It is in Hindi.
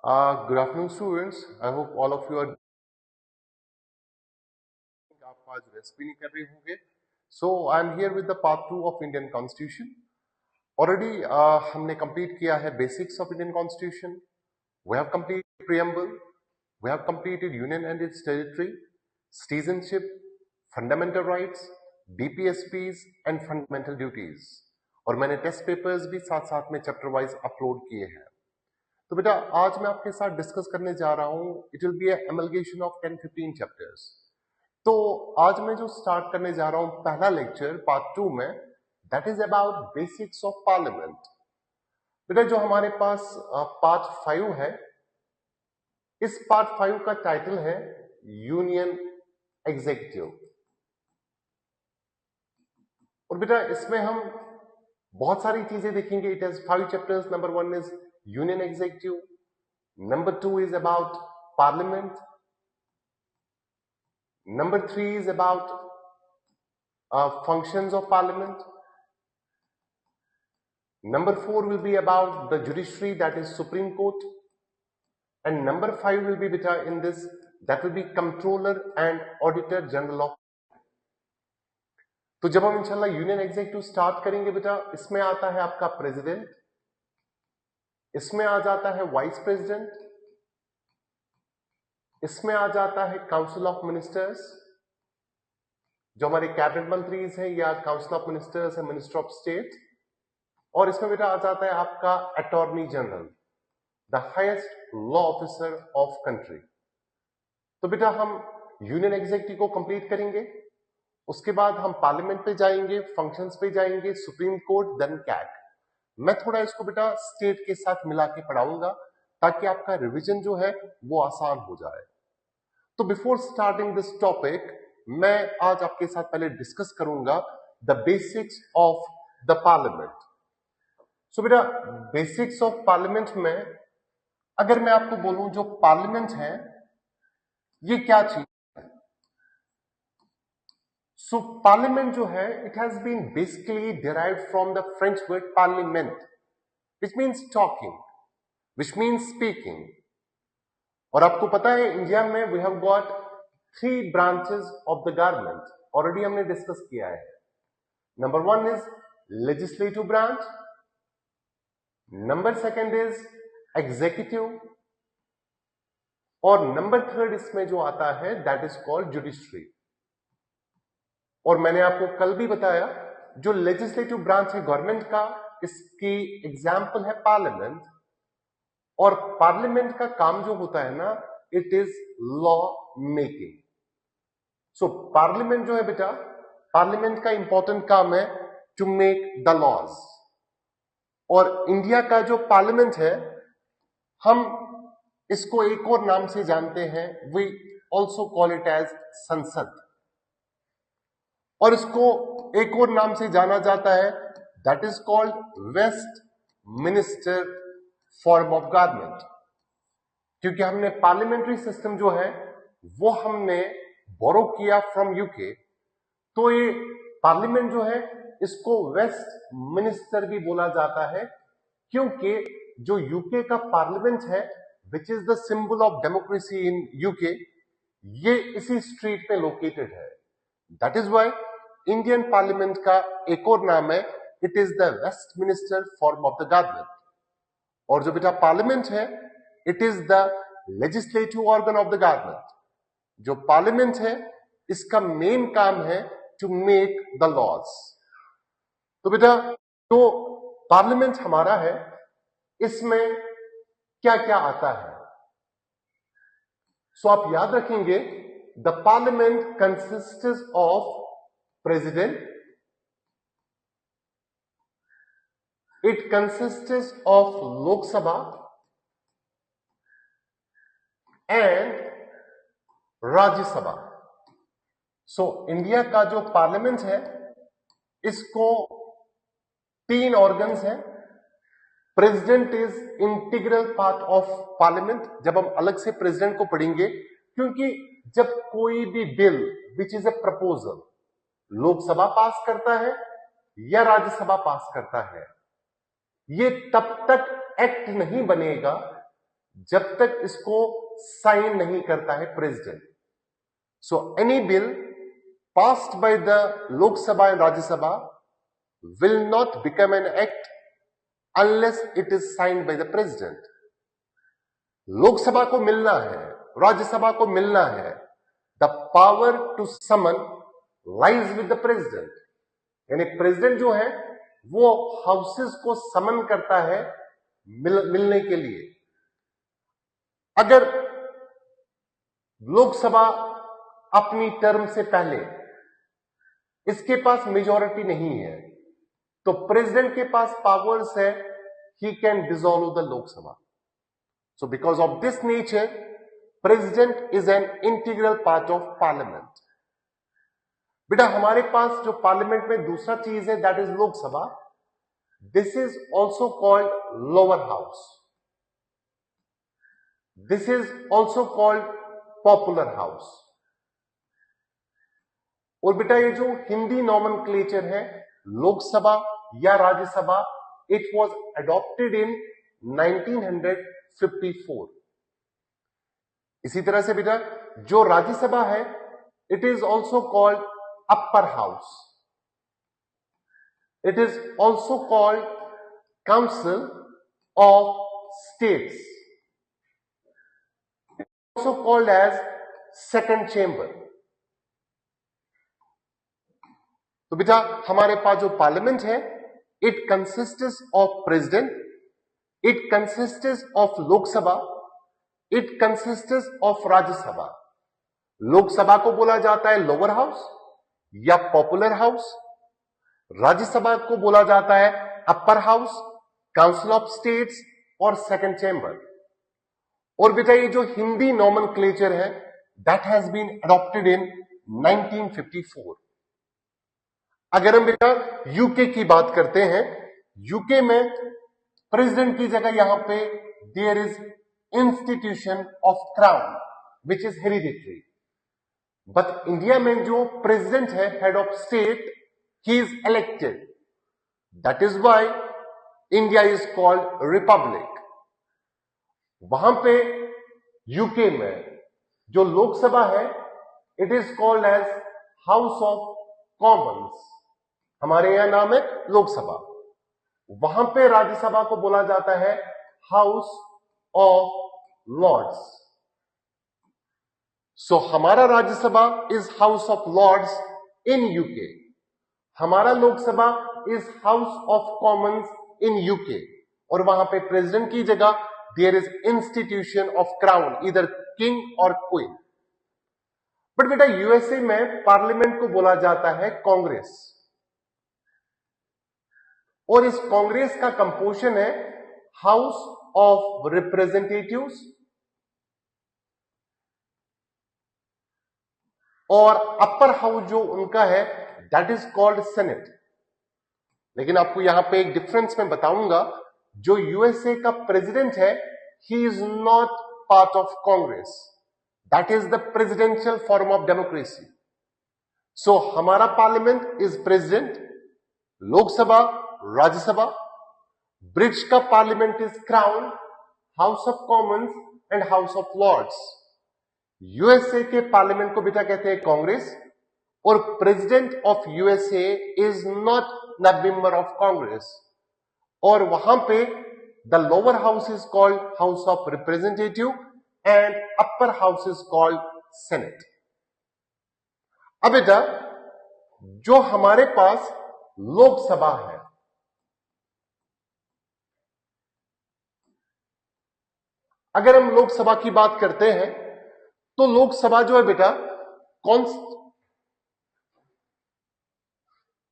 Good afternoon, students. I hope all of you are. आप आज रेस्ट भी नहीं कर रहे होंगे. So I'm here with the part 2 of Indian Constitution. Already हमने complete किया है basics of Indian Constitution. We have completed preamble. We have completed Union and its territory, citizenship, fundamental rights, BPSPs and fundamental duties. और मैंने टेस्ट पेपर्स भी साथ साथ में चैप्टर वाइज अपलोड किए हैं. तो बेटा आज मैं आपके साथ डिस्कस करने जा रहा हूं. It will be amalgamation of 10-15 chapters. तो आज मैं जो स्टार्ट करने जा रहा हूं पहला लेक्चर पार्ट 2 में, that is about basics of parliament. बेटा जो हमारे पास पार्ट 5 है, इस पार्ट 5 का टाइटल है यूनियन एग्जीक्यूटिव. और बेटा इसमें हम बहुत सारी चीजें देखेंगे. It has 5 chapters. Number 1 is union executive. Number 2 is about parliament. Number 3 is about functions of parliament. Number 4 will be about the judiciary, that is Supreme Court. And number 5 will be beta in this, that will be Comptroller and Auditor General of. तो जब हम इंशाल्लाह यूनियन एग्जीक्यूटिव स्टार्ट करेंगे बेटा, इसमें आता है आपका प्रेसिडेंट, इसमें आ जाता है वाइस प्रेसिडेंट, इसमें आ जाता है काउंसिल ऑफ मिनिस्टर्स, जो हमारे कैबिनेट मंत्रीज हैं या काउंसिल ऑफ मिनिस्टर्स है, मिनिस्टर ऑफ स्टेट. और इसमें बेटा आ जाता है आपका attorney general, the highest law officer of country. तो बेटा हम यूनियन एग्जीक्यूटिव को कंप्लीट करेंगे, उसके बाद हम पार्लियामेंट पे जाएंगे, फंक्शंस पे जाएंगे, सुप्रीम कोर्ट, देन कैग. मैं थोड़ा इसको बेटा स्टेट के साथ मिला के पढ़ाऊंगा ताकि आपका रिवीजन जो है वो आसान हो जाए. तो बिफोर स्टार्टिंग दिस टॉपिक, मैं आज आपके साथ पहले डिस्कस करूंगा the basics of the parliament. So बेटा बेसिक्स ऑफ पार्लियामेंट में अगर मैं आपको बोलूं जो पार्लियामेंट है ये क्या चीज है. सो पार्लियामेंट जो है it has been basically derived from the French word parliament, which means talking, which means speaking. और आपको पता है इंडिया में we have got 3 branches of the government. Already हमने डिस्कस किया है. Number 1 is legislative branch, number 2 is executive, और नंबर 3 इसमें जो आता है दैट इज कॉल्ड जुडिशरी. और मैंने आपको कल भी बताया जो लेजिस्लेटिव ब्रांच है गवर्नमेंट का, इसकी एग्जाम्पल है पार्लियामेंट. और पार्लियामेंट का काम जो होता है ना, it is law making. So parliament जो है बेटा, पार्लियामेंट का इंपॉर्टेंट काम है टू मेक द लॉज. और इंडिया का जो पार्लियामेंट है, हम इसको एक और नाम से जानते हैं, we also call it as Sansad. और इसको एक और नाम से जाना जाता है, that is called Westminster form of government. क्योंकि हमने पार्लियामेंट्री सिस्टम जो है वो हमने बोरो किया फ्रॉम यूके. तो ये पार्लियामेंट जो है इसको वेस्ट मिनिस्टर भी बोला जाता है, क्योंकि जो यूके का पार्लियामेंट है which is the symbol of democracy in UK, ये इसी स्ट्रीट पे लोकेटेड है. That is why Indian parliament का एक और नाम है, it is the Westminster form of the government. और जो बेटा पार्लियामेंट है it is the legislative organ of the government. जो पार्लियामेंट है इसका मेन काम है टू मेक द लॉज. तो बेटा जो पार्लियामेंट हमारा है इसमें क्या क्या आता है. सो आप याद रखेंगे the parliament consists of president, it consists of Lok Sabha and Rajya Sabha. So India का जो पार्लियामेंट है इसको 3 ऑर्गन्स हैं. President is integral part of parliament. जब हम अलग से प्रेसिडेंट को पढ़ेंगे, क्योंकि जब कोई भी bill which is a proposal Lok Sabha pass करता है या राज्यसभा पास करता है, ये तब तक एक्ट नहीं बनेगा जब तक इसको साइन नहीं करता है president. So any bill passed by the Lok Sabha and Rajya Sabha will not become an act unless it is signed by the president. लोक सभा को मिलना है, राज्य सभा को मिलना है. The power to summon lies with the president. यानी प्रेसिडेंट जो है वो हाउसेस को समन करता है मिलने के लिए. अगर लोकसभा अपनी टर्म से पहले इसके पास मेजॉरिटी नहीं है तो प्रेसिडेंट के पास पावर्स है, he can dissolve the Lok Sabha. So because of this nature president is an integral part of parliament. बेटा हमारे पास जो पार्लियामेंट में दूसरा चीज है that is Lok Sabha. This is also called lower house. This is also called popular house. और बेटा ये जो हिंदी नॉमेनक्लेचर है लोकसभा या Rajya Sabha, it was adopted in 1954. इसी तरह से बेटा जो राज्यसभा है it is also called upper house. It is also called council of states, also called as second chamber. तो बेटा हमारे पास जो पार्लियामेंट है it consists of president, it consists of Lok Sabha, it consists of Rajya Sabha. Lok Sabha को बोला जाता है लोअर हाउस या पॉपुलर हाउस, राज्यसभा को बोला जाता है upper house, council of states और सेकंड चेंबर. और बेटा ये जो हिंदी नॉमेनक्लेचर है that has been adopted in 1954. अगर हम बेटा यूके की बात करते हैं, यूके में प्रेसिडेंट की जगह यहां पे there is institution of crown which is hereditary. But India में जो प्रेसिडेंट है head of state, he is elected. That is why India is called republic. वहां पे यूके में जो लोकसभा है it is called as house of commons. हमारे यहां नाम है लोकसभा. वहां पे राज्यसभा को बोला जाता है हाउस ऑफ लॉर्ड्स. सो हमारा Rajya Sabha is House of Lords in UK, हमारा Lok Sabha is House of Commons in UK. और वहां पे प्रेसिडेंट की जगह there is institution of crown, इधर किंग और क्वीन. बट बेटा यूएसए में पार्लियामेंट को बोला जाता है कांग्रेस. और इस कांग्रेस का कंपोजिशन है हाउस ऑफ रिप्रेजेंटेटिव्स और अपर हाउस जो उनका है दैट इज कॉल्ड सेनेट. लेकिन आपको यहां पे एक डिफरेंस मैं बताऊंगा. जो यूएसए का प्रेसिडेंट है he is not part of Congress. That is the presidential form of democracy. So हमारा parliament is president, Lok Sabha, Rajya Sabha. British का parliament is crown, House of Commons and House of Lords. USA के पार्लियामेंट को बेटा कहते हैं कांग्रेस. और president of USA is not the member of Congress. और वहां पे the lower house is called House of Representative and upper house is called senate. अब बेटा जो हमारे पास लोकसभा है, अगर हम लोकसभा की बात करते हैं तो लोकसभा जो है बेटा